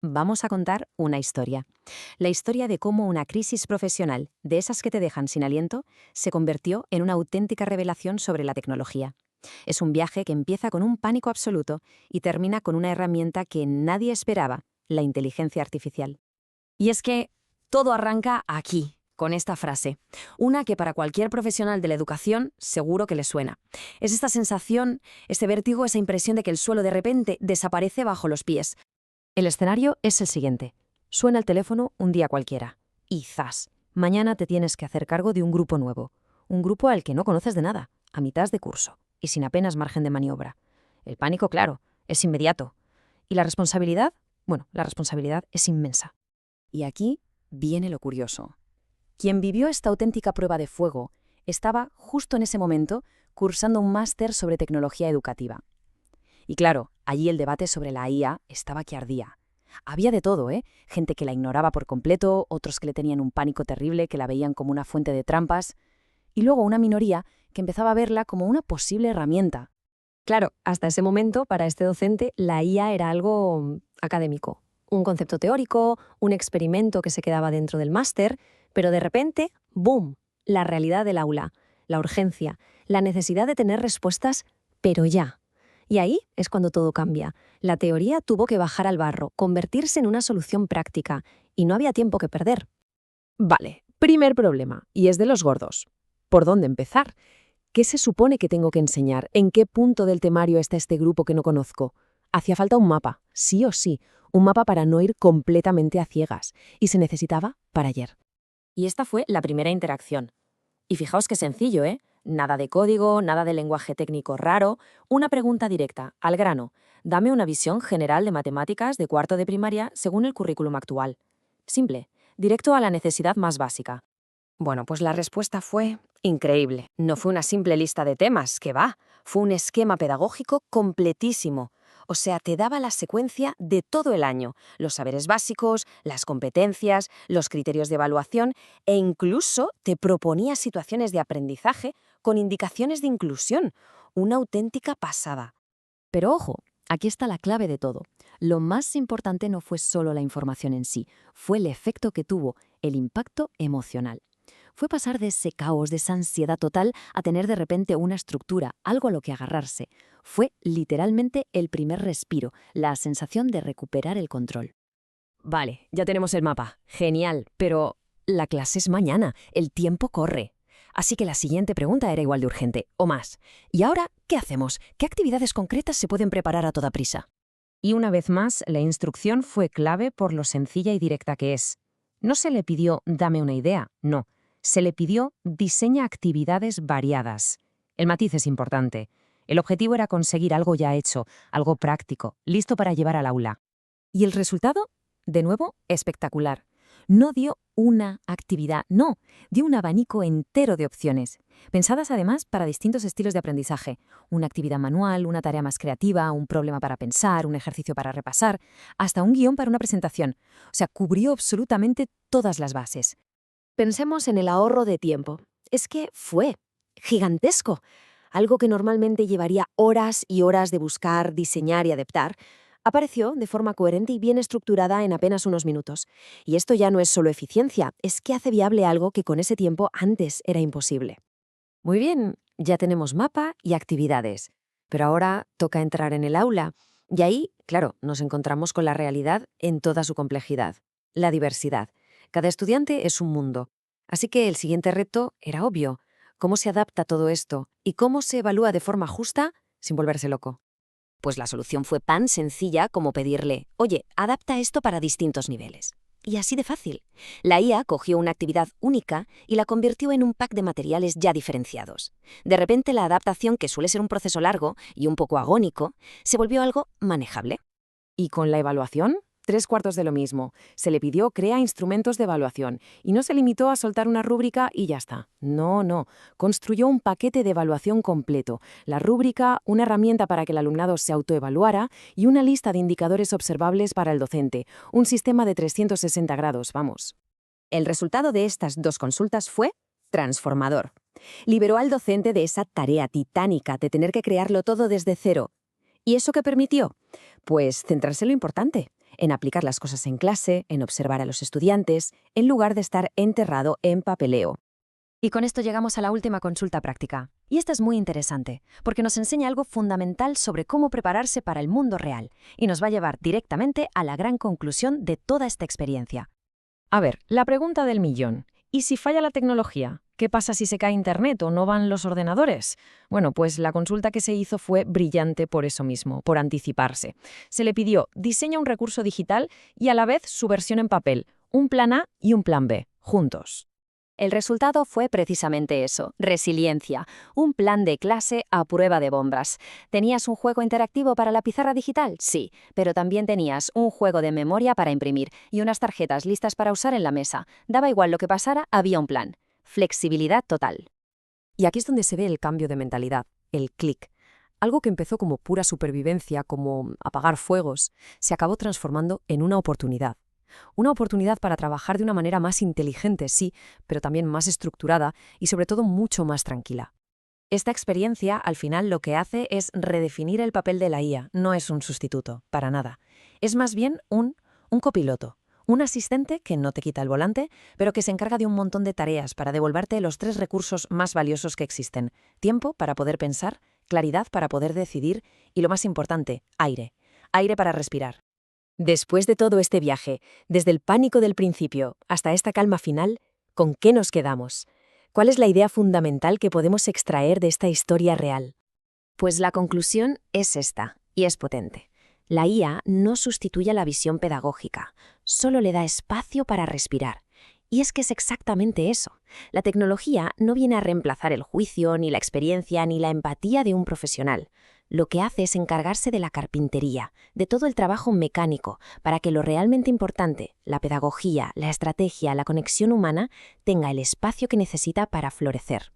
Vamos a contar una historia. La historia de cómo una crisis profesional, de esas que te dejan sin aliento, se convirtió en una auténtica revelación sobre la tecnología. Es un viaje que empieza con un pánico absoluto y termina con una herramienta que nadie esperaba, la inteligencia artificial. Y es que todo arranca aquí, con esta frase. Una que para cualquier profesional de la educación seguro que le suena. Es esta sensación, este vértigo, esa impresión de que el suelo de repente desaparece bajo los pies. El escenario es el siguiente. Suena el teléfono un día cualquiera. Y ¡zas! Mañana te tienes que hacer cargo de un grupo nuevo. Un grupo al que no conoces de nada, a mitad de curso, y sin apenas margen de maniobra. El pánico, claro, es inmediato. ¿Y la responsabilidad? Bueno, la responsabilidad es inmensa. Y aquí viene lo curioso. Quien vivió esta auténtica prueba de fuego estaba justo en ese momento cursando un máster sobre tecnología educativa. Y claro, allí el debate sobre la IA estaba que ardía. Había de todo, ¿eh? Gente que la ignoraba por completo, otros que le tenían un pánico terrible, que la veían como una fuente de trampas, y luego una minoría que empezaba a verla como una posible herramienta. Claro, hasta ese momento, para este docente, la IA era algo académico, un concepto teórico, un experimento que se quedaba dentro del máster, pero de repente, ¡boom!, la realidad del aula, la urgencia, la necesidad de tener respuestas, pero ya. Y ahí es cuando todo cambia. La teoría tuvo que bajar al barro, convertirse en una solución práctica, y no había tiempo que perder. Vale, primer problema, y es de los gordos. ¿Por dónde empezar? ¿Qué se supone que tengo que enseñar? ¿En qué punto del temario está este grupo que no conozco? Hacía falta un mapa, sí o sí, un mapa para no ir completamente a ciegas, y se necesitaba para ayer. Y esta fue la primera interacción. Y fijaos qué sencillo, ¿eh? Nada de código, nada de lenguaje técnico raro, una pregunta directa, al grano. Dame una visión general de matemáticas de cuarto de primaria según el currículum actual. Simple, directo a la necesidad más básica. Bueno, pues la respuesta fue increíble. No fue una simple lista de temas, que va. Fue un esquema pedagógico completísimo. O sea, te daba la secuencia de todo el año, los saberes básicos, las competencias, los criterios de evaluación e incluso te proponía situaciones de aprendizaje con indicaciones de inclusión. Una auténtica pasada. Pero ojo, aquí está la clave de todo. Lo más importante no fue solo la información en sí, fue el efecto que tuvo, el impacto emocional. Fue pasar de ese caos, de esa ansiedad total, a tener de repente una estructura, algo a lo que agarrarse. Fue literalmente el primer respiro, la sensación de recuperar el control. Vale, ya tenemos el mapa. Genial, pero la clase es mañana, el tiempo corre. Así que la siguiente pregunta era igual de urgente, o más. ¿Y ahora qué hacemos? ¿Qué actividades concretas se pueden preparar a toda prisa? Y una vez más, la instrucción fue clave por lo sencilla y directa que es. No se le pidió dame una idea, no. Se le pidió diseña actividades variadas. El matiz es importante. El objetivo era conseguir algo ya hecho, algo práctico, listo para llevar al aula. ¿Y el resultado? De nuevo, espectacular. No dio una actividad, no, dio un abanico entero de opciones, pensadas además para distintos estilos de aprendizaje. Una actividad manual, una tarea más creativa, un problema para pensar, un ejercicio para repasar, hasta un guión para una presentación. O sea, cubrió absolutamente todas las bases. Pensemos en el ahorro de tiempo. Es que fue gigantesco. Algo que normalmente llevaría horas y horas de buscar, diseñar y adaptar, apareció de forma coherente y bien estructurada en apenas unos minutos. Y esto ya no es solo eficiencia, es que hace viable algo que con ese tiempo antes era imposible. Muy bien, ya tenemos mapa y actividades. Pero ahora toca entrar en el aula. Y ahí, claro, nos encontramos con la realidad en toda su complejidad. La diversidad. Cada estudiante es un mundo. Así que el siguiente reto era obvio. ¿Cómo se adapta todo esto? ¿Y cómo se evalúa de forma justa sin volverse loco? Pues la solución fue tan sencilla como pedirle, oye, adapta esto para distintos niveles. Y así de fácil. La IA cogió una actividad única y la convirtió en un pack de materiales ya diferenciados. De repente la adaptación, que suele ser un proceso largo y un poco agónico, se volvió algo manejable. ¿Y con la evaluación? 3/4 de lo mismo. Se le pidió crea instrumentos de evaluación y no se limitó a soltar una rúbrica y ya está. No, no. Construyó un paquete de evaluación completo. La rúbrica, una herramienta para que el alumnado se autoevaluara y una lista de indicadores observables para el docente. Un sistema de 360 grados, vamos. El resultado de estas dos consultas fue transformador. Liberó al docente de esa tarea titánica de tener que crearlo todo desde cero. ¿Y eso qué permitió? Pues centrarse en lo importante. en aplicar las cosas en clase, en observar a los estudiantes, en lugar de estar enterrado en papeleo. Y con esto llegamos a la última consulta práctica. Y esta es muy interesante, porque nos enseña algo fundamental sobre cómo prepararse para el mundo real, y nos va a llevar directamente a la gran conclusión de toda esta experiencia. A ver, la pregunta del millón. ¿Y si falla la tecnología? ¿Qué pasa si se cae Internet o no van los ordenadores? Bueno, pues la consulta que se hizo fue brillante por eso mismo, por anticiparse. Se le pidió diseña un recurso digital y a la vez su versión en papel, un plan A y un plan B, juntos. El resultado fue precisamente eso, resiliencia, un plan de clase a prueba de bombas. ¿Tenías un juego interactivo para la pizarra digital? Sí, pero también tenías un juego de memoria para imprimir y unas tarjetas listas para usar en la mesa. Daba igual lo que pasara, había un plan. Flexibilidad total. Y aquí es donde se ve el cambio de mentalidad, el clic. Algo que empezó como pura supervivencia, como apagar fuegos, se acabó transformando en una oportunidad. Una oportunidad para trabajar de una manera más inteligente, sí, pero también más estructurada y sobre todo mucho más tranquila. Esta experiencia, al final, lo que hace es redefinir el papel de la IA. No es un sustituto, para nada. Es más bien un copiloto. Un asistente que no te quita el volante, pero que se encarga de un montón de tareas para devolverte los 3 recursos más valiosos que existen. Tiempo para poder pensar, claridad para poder decidir y, lo más importante, aire. Aire para respirar. Después de todo este viaje, desde el pánico del principio hasta esta calma final, ¿con qué nos quedamos? ¿Cuál es la idea fundamental que podemos extraer de esta historia real? Pues la conclusión es esta, y es potente. La IA no sustituye a la visión pedagógica, solo le da espacio para respirar. Y es que es exactamente eso. La tecnología no viene a reemplazar el juicio, ni la experiencia, ni la empatía de un profesional. Lo que hace es encargarse de la carpintería, de todo el trabajo mecánico, para que lo realmente importante, la pedagogía, la estrategia, la conexión humana, tenga el espacio que necesita para florecer.